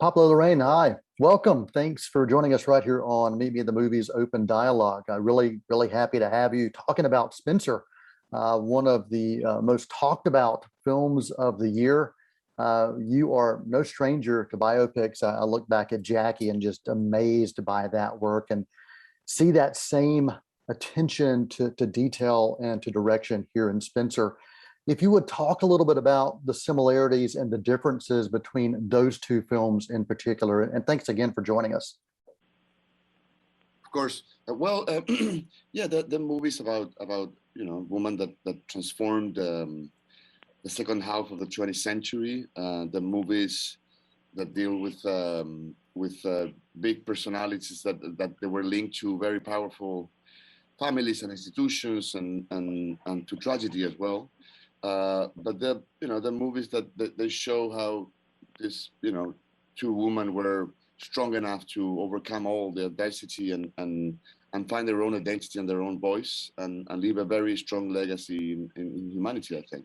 Pablo Larraín, hi. Welcome. Thanks for joining us right here on Meet Me at the Movies Open Dialogue. I'm really happy to have you talking about Spencer, one of the most talked about films of the year. You are no stranger to biopics. I look back at Jackie and just amazed by that work and see that same attention to detail and to direction here in Spencer. If you would talk a little bit about the similarities and the differences between those two films in particular, and thanks again for joining us. Of course. Yeah, the movie's about a woman that transformed the second half of the 20th century. The movies that deal with big personalities that they were linked to very powerful families and institutions and to tragedy as well. But the movies that they show how this two women were strong enough to overcome all the adversity and find their own identity and their own voice and leave a very strong legacy in humanity, I think.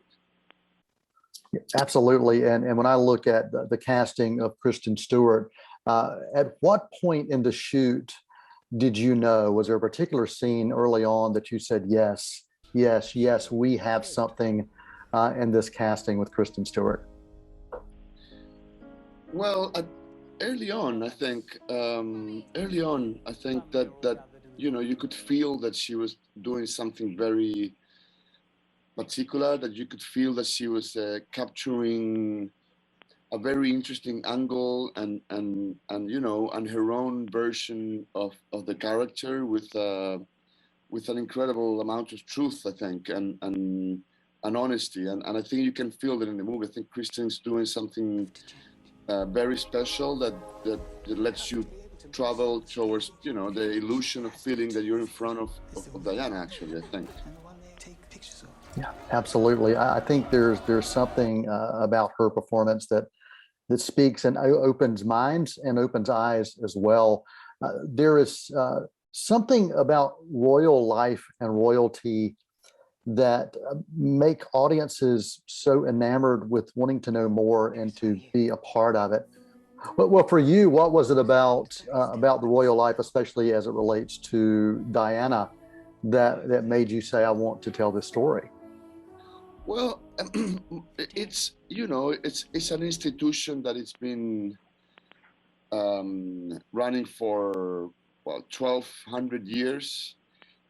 Absolutely. And when I look at the casting of Kristen Stewart, at what point in the shoot did you know, was there a particular scene early on that you said, yes, we have something in this casting with Kristen Stewart? Well, early on, I think that you could feel that she was doing something very particular, that you could feel that she was capturing a very interesting angle and her own version of the character with an incredible amount of truth, I think, and honesty, and I think you can feel that in the movie. I think Kristen's doing something very special that lets you travel towards the illusion of feeling that you're in front of Diana, actually, I think. Yeah, absolutely. I think there's something about her performance that speaks and opens minds and opens eyes as well. There is something about royal life and royalty that make audiences so enamored with wanting to know more and to be a part of it. Well, for you, what was it about the royal life, especially as it relates to Diana, that made you say, I want to tell this story? Well, it's an institution that it's been running for 1,200 years,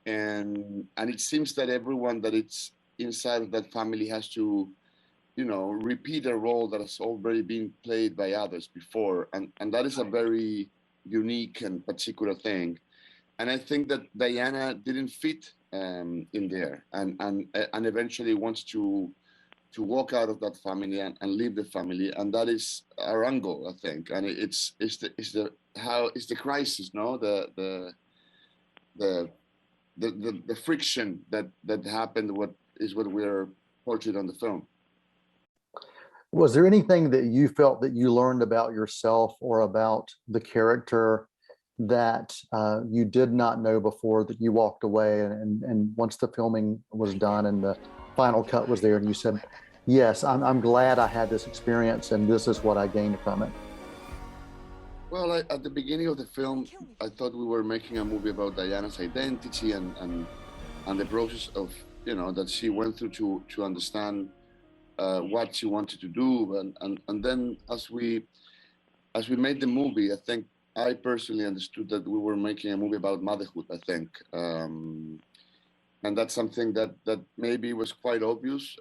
and it seems that everyone that it's inside of that family has to repeat a role that has already been played by others before, and that is a very unique and particular thing. And I think that Diana didn't fit in there, and eventually wants to walk out of that family and leave the family, and that is our angle, I think. And it's the crisis, no, the friction that happened. What we're portrayed on the film. Was there anything that you felt that you learned about yourself or about the character that you did not know before, that you walked away and once the filming was done and the final cut was there and you said, yes, I'm glad I had this experience and this is what I gained from it? Well, at the beginning of the film, I thought we were making a movie about Diana's identity and the process of that she went through to understand what she wanted to do, and then as we made the movie, I think I personally understood that we were making a movie about motherhood, I think, and that's something that maybe was quite obvious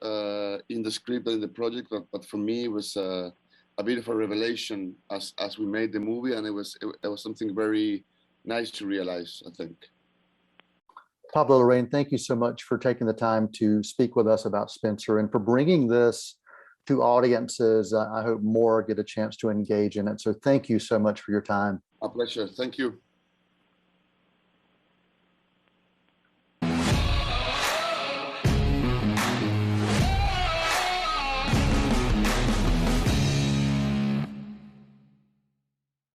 in the script and in the project, but for me it was a bit of a revelation as we made the movie, and it was something very nice to realize, I think. Pablo Larraín, thank you so much for taking the time to speak with us about Spencer and for bringing this to audiences. I hope more get a chance to engage in it. So thank you so much for your time. A pleasure. Thank you.